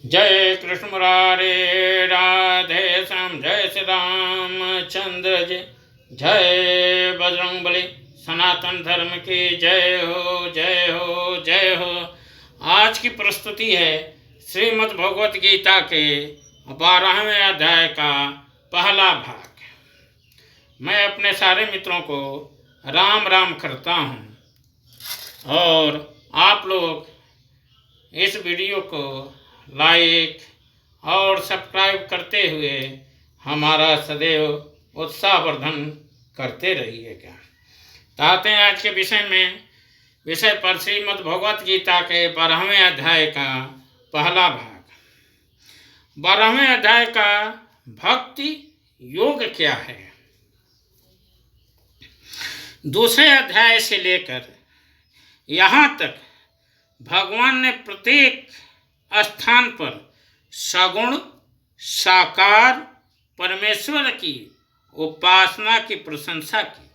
जय कृष्ण मुरारे राधे श्याम, जय श्री रामचंद्र जी, जय बजरंग बली, सनातन धर्म की जय हो जय हो जय हो। आज की प्रस्तुति है श्रीमद् भगवत गीता के 12वें अध्याय का पहला भाग। मैं अपने सारे मित्रों को राम राम करता हूँ और आप लोग इस वीडियो को लाइक और सब्सक्राइब करते हुए हमारा सदैव उत्साहवर्धन करते रहिएगा। आते हैं आज के विषय पर श्रीमद् भगवत गीता के 12वें अध्याय का पहला भाग। 12वें अध्याय का भक्ति योग क्या है। दूसरे अध्याय से लेकर यहाँ तक भगवान ने प्रत्येक स्थान पर सगुण साकार परमेश्वर की उपासना की प्रशंसा की।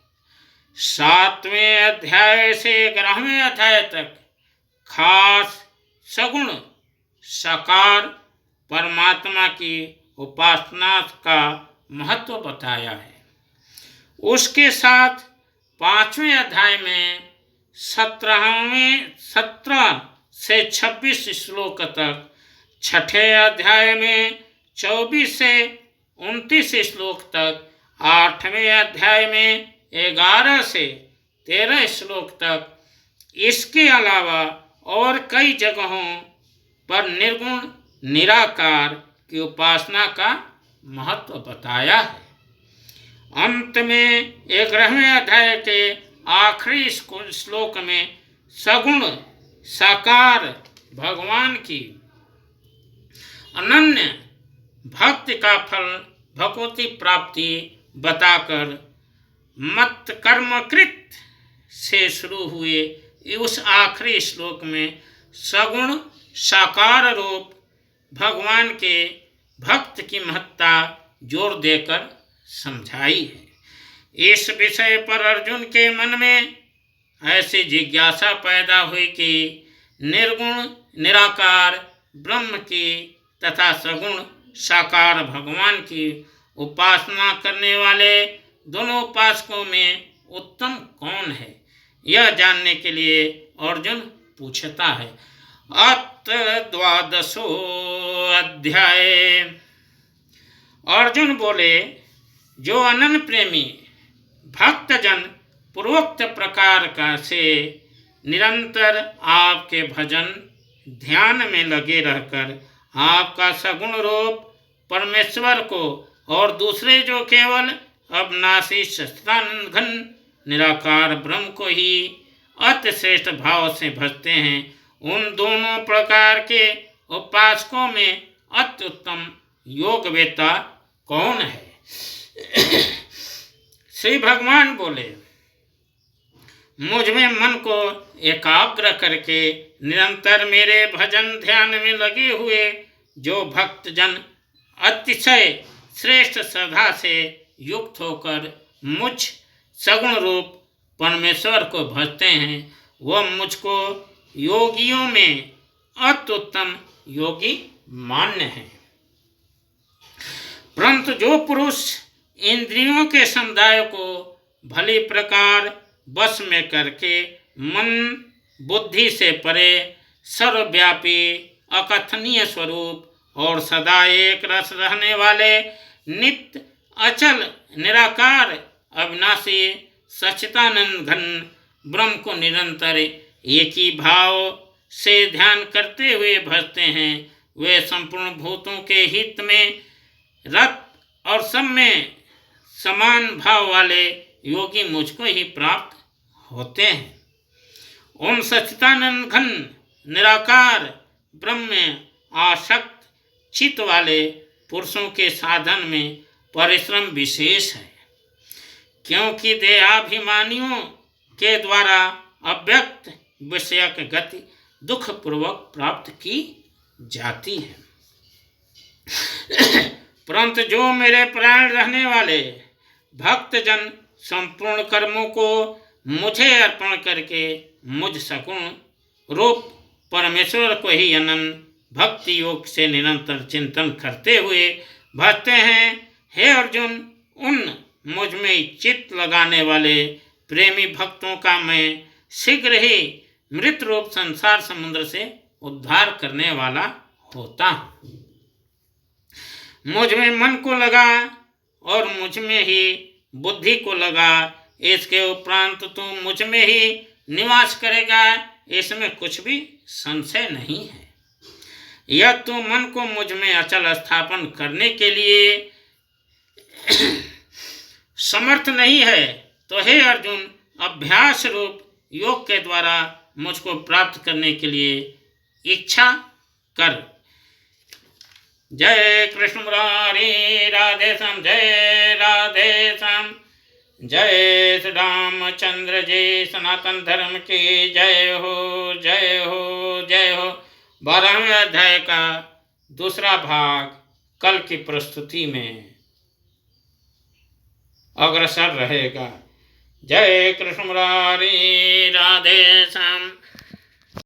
7वें अध्याय से 11वें अध्याय तक खास सगुण साकार परमात्मा की उपासना का महत्व बताया है। उसके साथ 5वें अध्याय में 17 से 26 श्लोक तक, 6ठे अध्याय में 24 से 29 श्लोक तक, 8वें अध्याय में 11 से 13 श्लोक तक, इसके अलावा और कई जगहों पर निर्गुण निराकार की उपासना का महत्व बताया है। अंत में 11वें अध्याय के आखिरी श्लोक में सगुण साकार भगवान की अनन्य भक्ति का फल भगवती प्राप्ति बताकर मत कर्मकृत से शुरू हुए उस आखिरी श्लोक में सगुण साकार रूप भगवान के भक्त की महत्ता जोर देकर समझाई है। इस विषय पर अर्जुन के मन में ऐसी जिज्ञासा पैदा हुई कि निर्गुण निराकार ब्रह्म की तथा सगुण साकार भगवान की उपासना करने वाले दोनों उपासकों में उत्तम कौन है, यह जानने के लिए अर्जुन पूछता है। अत्र 12वां अध्याय। अर्जुन बोले, जो अनन्य प्रेमी भक्तजन पूर्वोक्त प्रकार का से निरंतर आपके भजन ध्यान में लगे रहकर आपका सगुण रूप परमेश्वर को और दूसरे जो केवल अविनाशी सच्चिदानंद घन निराकार ब्रह्म को ही अति श्रेष्ठ भाव से भजते हैं, उन दोनों प्रकार के उपासकों में अति उत्तम योगवेता कौन है। श्री भगवान बोले, मुझ में मन को एकाग्र करके निरंतर मेरे भजन ध्यान में लगे हुए जो भक्तजन अतिशय श्रेष्ठ श्रद्धा से युक्त होकर मुझ सगुण रूप परमेश्वर को भजते हैं, वह मुझको योगियों में अत्युत्तम योगी मान्य है। परंतु जो पुरुष इंद्रियों के समुदाय को भली प्रकार बस में करके मन बुद्धि से परे सर्वव्यापी अकथनीय स्वरूप और सदा एक रस रहने वाले नित्य अचल निराकार अविनाशी सच्चिदानंद घन ब्रह्म को निरंतर एक ही भाव से ध्यान करते हुए भजते हैं, वे संपूर्ण भूतों के हित में रत और सब में समान भाव वाले योगी मुझको ही प्राप्त होते हैं। उन सच्चिदानंद घन निराकार ब्रह्म में आसक्त चित्त वाले पुरुषों के साधन में परिश्रम विशेष है, क्योंकि देहाभिमानियों के द्वारा अव्यक्त विषयक गति दुख पूर्वक प्राप्त की जाती है। परंतु जो मेरे प्राण रहने वाले भक्तजन संपूर्ण कर्मों को मुझे अर्पण करके मुझ सगुण रूप परमेश्वर को ही अनंत भक्ति योग से निरंतर चिंतन करते हुए भजते हैं। हे अर्जुन, उन मुझ में चित्त लगाने वाले प्रेमी भक्तों का मैं शीघ्र ही मृत रूप संसार समुद्र से उद्धार करने वाला होता हूँ। मुझ में मन को लगा और मुझ में ही बुद्धि को लगा, इसके उपरांत तू मुझ में ही निवास करेगा, इसमें कुछ भी संशय नहीं है। यह तू मन को मुझ में अचल स्थापन करने के लिए समर्थ नहीं है तो हे अर्जुन, अभ्यास रूप योग के द्वारा मुझको प्राप्त करने के लिए इच्छा कर। जय कृष्ण मुरारी, राधे श्याम, जय राधे श्याम। जय श्री रामचंद्र जी, सनातन धर्म की जय हो, जय हो, जय हो। 12वें अध्याय का दूसरा भाग कल की प्रस्तुति में अग्रसर रहेगा। जय कृष्ण मुरारी, राधे श्याम।